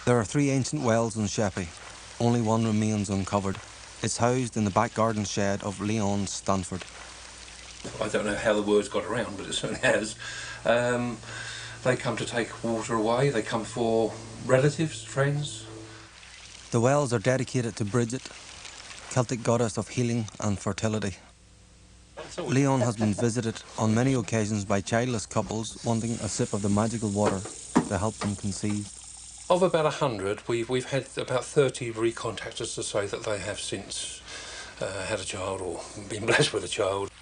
There are 3 ancient wells in Sheppey. Only one remains uncovered. It's housed in the back garden shed of Leon Stanford. I don't know how the word's got around, but it certainly has. They come to take water away. They come for relatives, friends. The wells are dedicated to Bridget, Celtic goddess of healing and fertility. Leon has been visited on many occasions by childless couples wanting a sip of the magical water to help them conceive. Of about 100, we've had about 30 recontact us to say that they have since had a child or been blessed with a child.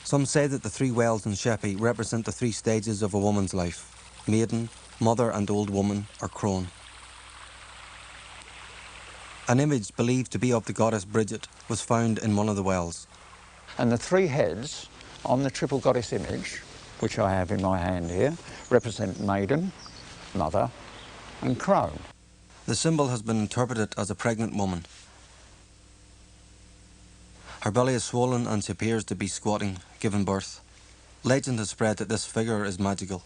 Some say that the 3 wells in Sheppey represent the 3 stages of a woman's life: maiden, mother and old woman, or crone. An image believed to be of the goddess Bridget was found in one of the wells. And the 3 heads on the triple goddess image, which I have in my hand here, represent maiden, mother and crone. The symbol has been interpreted as a pregnant woman. Her belly is swollen and she appears to be squatting, giving birth. Legend has spread that this figure is magical.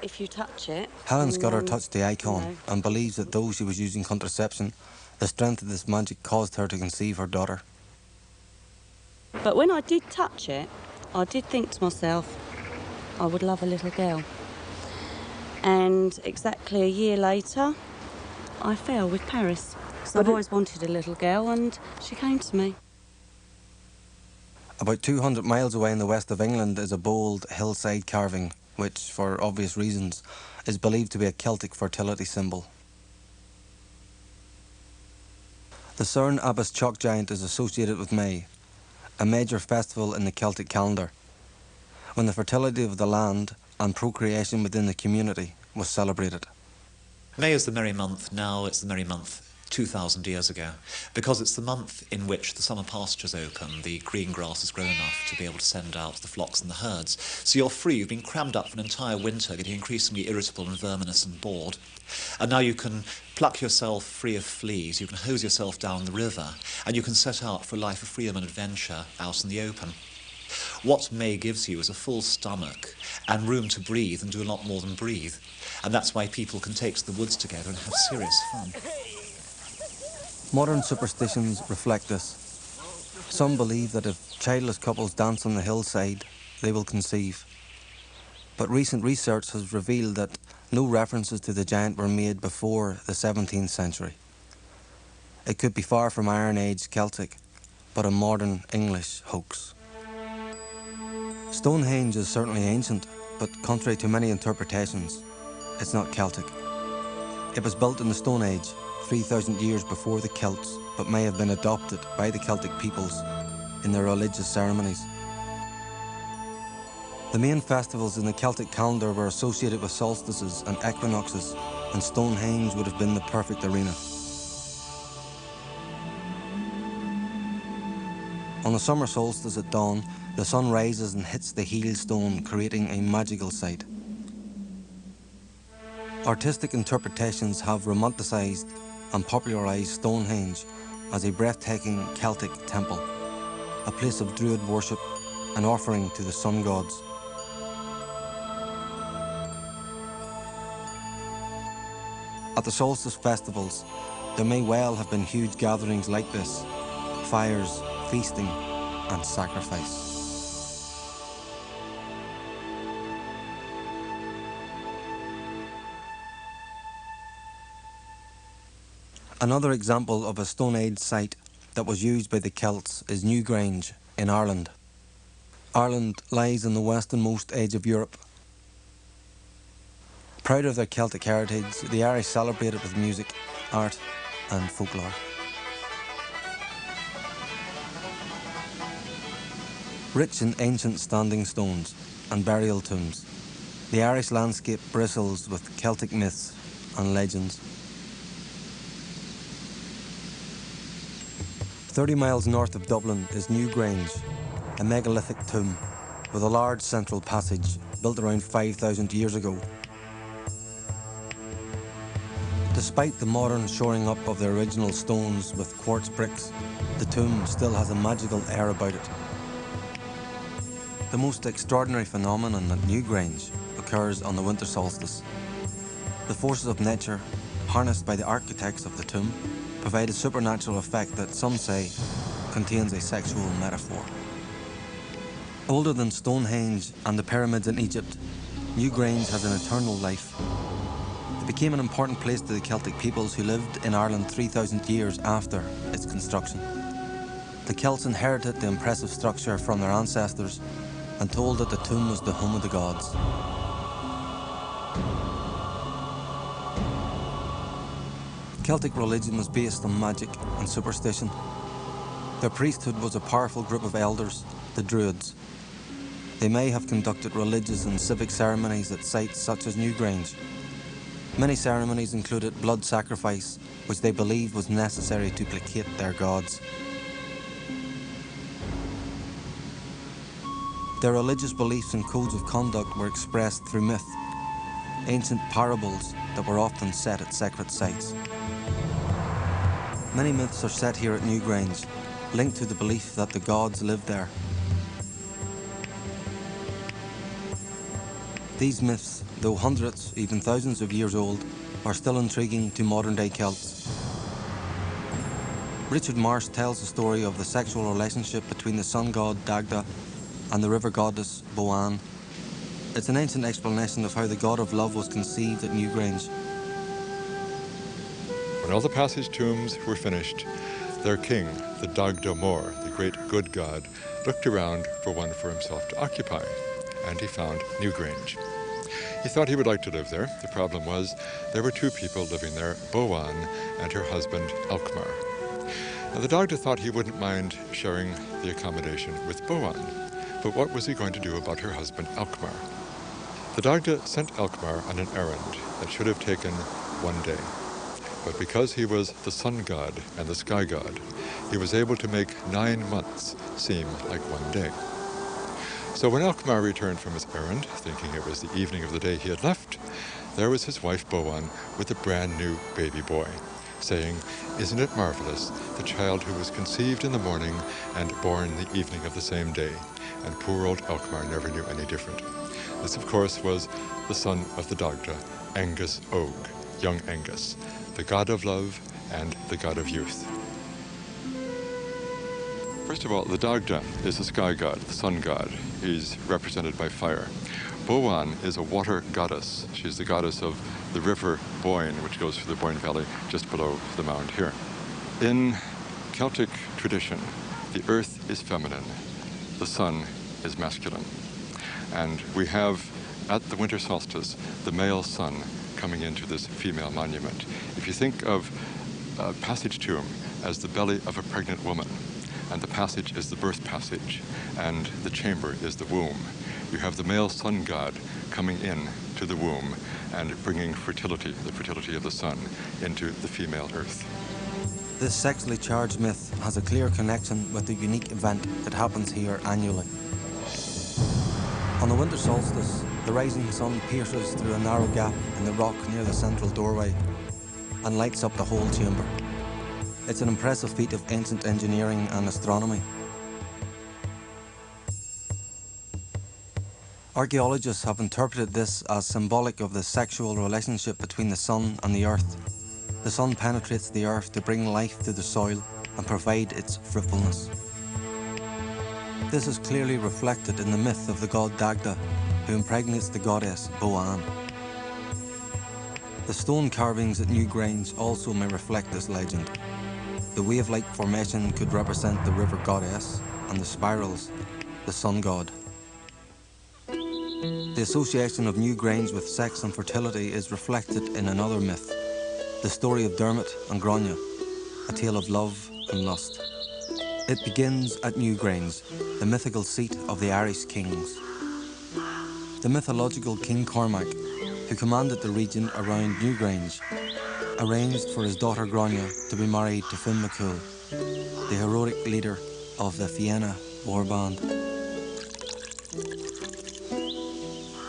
If you touch it... Helen Scudder touched the icon and believes that though she was using contraception, the strength of this magic caused her to conceive her daughter. But when I did touch it, I did think to myself, I would love a little girl. And exactly a year later, I fell with Paris. So I've always wanted a little girl, and she came to me. About 200 miles away in the west of England is a bold hillside carving, which, for obvious reasons, is believed to be a Celtic fertility symbol. The Cerne Abbas chalk giant is associated with May, a major festival in the Celtic calendar, when the fertility of the land and procreation within the community was celebrated. May is the merry month now, it's the merry month 2,000 years ago, because it's the month in which the summer pastures open, the green grass has grown enough to be able to send out the flocks and the herds. So you're free, you've been crammed up for an entire winter, getting increasingly irritable and verminous and bored. And now you can pluck yourself free of fleas, you can hose yourself down the river, and you can set out for a life of freedom and adventure out in the open. What May gives you is a full stomach and room to breathe and do a lot more than breathe. And that's why people can take to the woods together and have serious fun. Modern superstitions reflect this. Some believe that if childless couples dance on the hillside, they will conceive. But recent research has revealed that no references to the giant were made before the 17th century. It could be far from Iron Age Celtic, but a modern English hoax. Stonehenge is certainly ancient, but contrary to many interpretations, it's not Celtic. It was built in the Stone Age, 3,000 years before the Celts, but may have been adopted by the Celtic peoples in their religious ceremonies. The main festivals in the Celtic calendar were associated with solstices and equinoxes, and Stonehenge would have been the perfect arena. On the summer solstice at dawn, the sun rises and hits the heel stone, creating a magical sight. Artistic interpretations have romanticised and popularised Stonehenge as a breathtaking Celtic temple, a place of druid worship and offering to the sun gods. At the solstice festivals, there may well have been huge gatherings like this: fires, feasting and sacrifice. Another example of a Stone Age site that was used by the Celts is Newgrange in Ireland. Ireland lies in the westernmost edge of Europe. Proud of their Celtic heritage, the Irish celebrate it with music, art and folklore. Rich in ancient standing stones and burial tombs, the Irish landscape bristles with Celtic myths and legends. 30 miles north of Dublin is Newgrange, a megalithic tomb with a large central passage built around 5,000 years ago. Despite the modern shoring up of the original stones with quartz bricks, the tomb still has a magical air about it. The most extraordinary phenomenon at Newgrange occurs on the winter solstice. The forces of nature, harnessed by the architects of the tomb, provide a supernatural effect that some say contains a sexual metaphor. Older than Stonehenge and the pyramids in Egypt, Newgrange has an eternal life. It became an important place to the Celtic peoples who lived in Ireland 3,000 years after its construction. The Celts inherited the impressive structure from their ancestors and told that the tomb was the home of the gods. Celtic religion was based on magic and superstition. Their priesthood was a powerful group of elders, the Druids. They may have conducted religious and civic ceremonies at sites such as Newgrange. Many ceremonies included blood sacrifice, which they believed was necessary to placate their gods. Their religious beliefs and codes of conduct were expressed through myth, ancient parables that were often set at sacred sites. Many myths are set here at Newgrange, linked to the belief that the gods lived there. These myths, though hundreds, even thousands of years old, are still intriguing to modern-day Celts. Richard Marsh tells the story of the sexual relationship between the sun god Dagda and the river goddess Boann. It's an ancient explanation of how the god of love was conceived at Newgrange. When all the passage tombs were finished, their king, the Dagda Mór, the great good god, looked around for one for himself to occupy, and he found Newgrange. He thought he would like to live there. The problem was there were two people living there, Boann and her husband Alkmaar. Now, the Dagda thought he wouldn't mind sharing the accommodation with Boann, but what was he going to do about her husband Alkmaar? The Dagda sent Alkmaar on an errand that should have taken one day. But because he was the sun god and the sky god, he was able to make 9 months seem like one day. So when Alkmaar returned from his errand, thinking it was the evening of the day he had left, there was his wife Boann with a brand new baby boy, saying, "Isn't it marvelous, the child who was conceived in the morning and born the evening of the same day?" And poor old Alkmaar never knew any different. This, of course, was the son of the Dagda, Angus Og, young Angus, the god of love and the god of youth. First of all, the Dagda is the sky god, the sun god. He's represented by fire. Boann is a water goddess. She's the goddess of the river Boyne, which goes through the Boyne Valley just below the mound here. In Celtic tradition, the earth is feminine, the sun is masculine. And we have, at the winter solstice, the male sun coming into this female monument. If you think of a passage tomb as the belly of a pregnant woman, and the passage is the birth passage, and the chamber is the womb, you have the male sun god coming in to the womb and bringing fertility, the fertility of the sun, into the female earth. This sexually charged myth has a clear connection with the unique event that happens here annually. On the winter solstice, the rising sun pierces through a narrow gap in the rock near the central doorway and lights up the whole chamber. It's an impressive feat of ancient engineering and astronomy. Archaeologists have interpreted this as symbolic of the sexual relationship between the sun and the earth. The sun penetrates the earth to bring life to the soil and provide its fruitfulness. This is clearly reflected in the myth of the god Dagda, who impregnates the goddess Boann. The stone carvings at Newgrange also may reflect this legend. The wave-like formation could represent the river goddess, and the spirals, the sun god. The association of Newgrange with sex and fertility is reflected in another myth, the story of Dermot and Grania, a tale of love and lust. It begins at Newgrange, the mythical seat of the Irish kings. The mythological King Cormac, who commanded the region around Newgrange, arranged for his daughter Grania to be married to Finn MacCool, the heroic leader of the Fianna war band.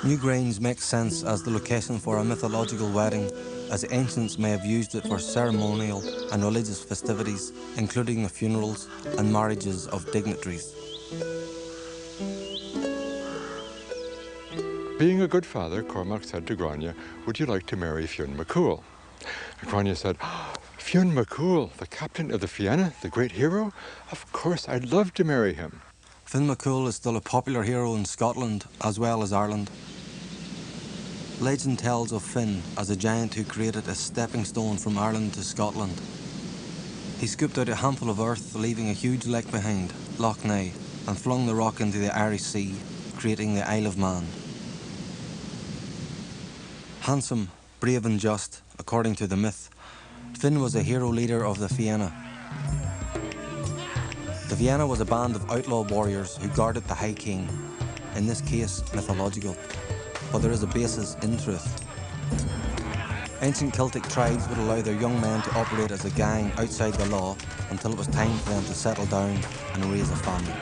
Newgrange makes sense as the location for a mythological wedding, as the ancients may have used it for ceremonial and religious festivities, including the funerals and marriages of dignitaries. Being a good father, Cormac said to Grania, "Would you like to marry Fionn MacCool?" Grania said, Fionn McCool, the captain of the Fianna, the great hero? Of course, I'd love to marry him. Fionn McCool is still a popular hero in Scotland as well as Ireland. Legend tells of Finn as a giant who created a stepping stone from Ireland to Scotland. He scooped out a handful of earth, leaving a huge lake behind, Loch Ness, and flung the rock into the Irish Sea, creating the Isle of Man. Handsome, brave and just, according to the myth, Finn was a hero leader of the Fianna. The Fianna was a band of outlaw warriors who guarded the High King, in this case mythological, but there is a basis in truth. Ancient Celtic tribes would allow their young men to operate as a gang outside the law until it was time for them to settle down and raise a family.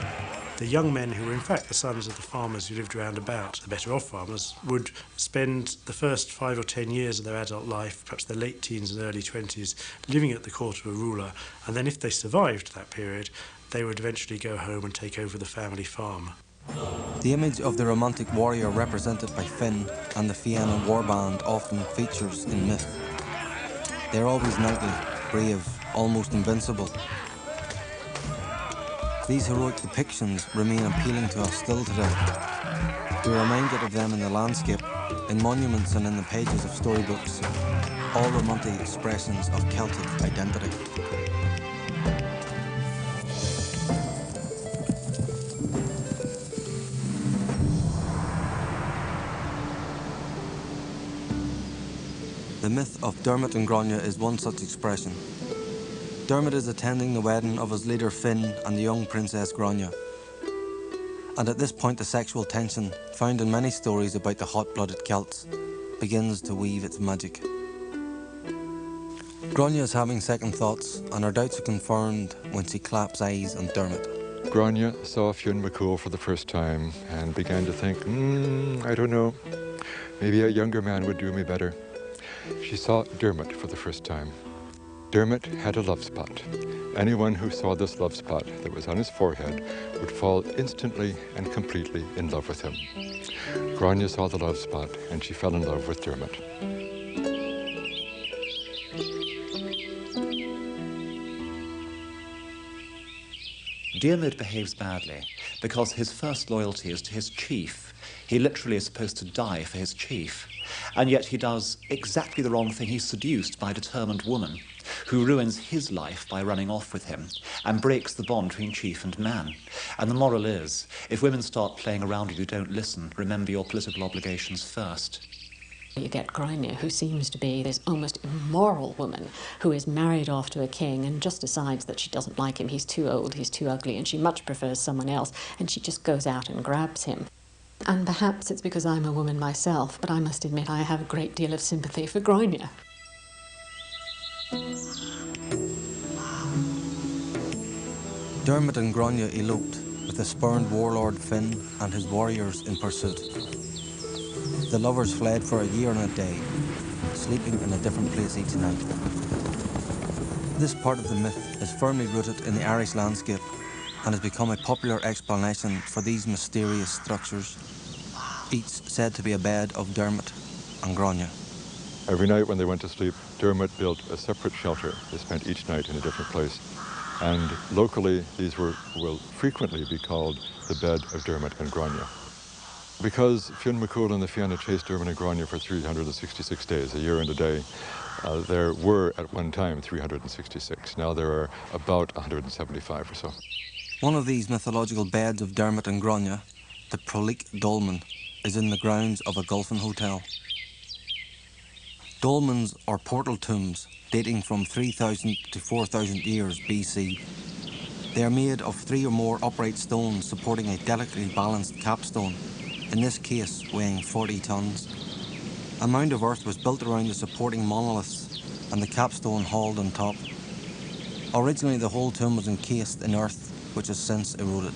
The young men, who were in fact the sons of the farmers who lived round about, the better off farmers, would spend the first 5 or 10 years of their adult life, perhaps their late teens and early 20s, living at the court of a ruler, and then if they survived that period, they would eventually go home and take over the family farm. The image of the romantic warrior represented by Finn and the Fianna warband often features in myth. They're always knightly, brave, almost invincible. These heroic depictions remain appealing to us still today. We're reminded of them in the landscape, in monuments and in the pages of storybooks, all romantic expressions of Celtic identity. The myth of Dermot and Grania is one such expression. Dermot is attending the wedding of his leader Finn and the young princess Grania. And at this point the sexual tension, found in many stories about the hot-blooded Celts, begins to weave its magic. Grania is having second thoughts, and her doubts are confirmed when she claps eyes on Dermot. Grania saw Fionn McCool for the first time and began to think, I don't know, maybe a younger man would do me better. She saw Dermot for the first time. Dermot had a love spot. Anyone who saw this love spot that was on his forehead would fall instantly and completely in love with him. Grania saw the love spot and she fell in love with Dermot. Diarmid behaves badly because his first loyalty is to his chief. He literally is supposed to die for his chief. And yet he does exactly the wrong thing. He's seduced by a determined woman who ruins his life by running off with him and breaks the bond between chief and man. And the moral is, if women start playing around with you, don't listen. Remember your political obligations first. You get Grania, who seems to be this almost immoral woman who is married off to a king and just decides that she doesn't like him, he's too old, he's too ugly, and she much prefers someone else, and she just goes out and grabs him. And perhaps it's because I'm a woman myself, but I must admit I have a great deal of sympathy for Grania. Dermot and Grania eloped, with the spurned warlord Finn and his warriors in pursuit. The lovers fled for a year and a day, sleeping in a different place each night. This part of the myth is firmly rooted in the Irish landscape and has become a popular explanation for these mysterious structures, each said to be a bed of Dermot and Grania. Every night when they went to sleep, Dermot built a separate shelter. They spent each night in a different place. And locally, these will frequently be called the bed of Dermot and Grania. Because Fionn McCool and the Fianna chased Dermot and Grania for 366 days, a year and a day, there were at one time 366. Now there are about 175 or so. One of these mythological beds of Dermot and Grania, the Prolique Dolmen, is in the grounds of a Gulfin hotel. Dolmens are portal tombs dating from 3,000 to 4,000 years BC. They are made of 3 or more upright stones supporting a delicately balanced capstone, in this case weighing 40 tons. A mound of earth was built around the supporting monoliths and the capstone hauled on top. Originally the whole tomb was encased in earth, which has since eroded.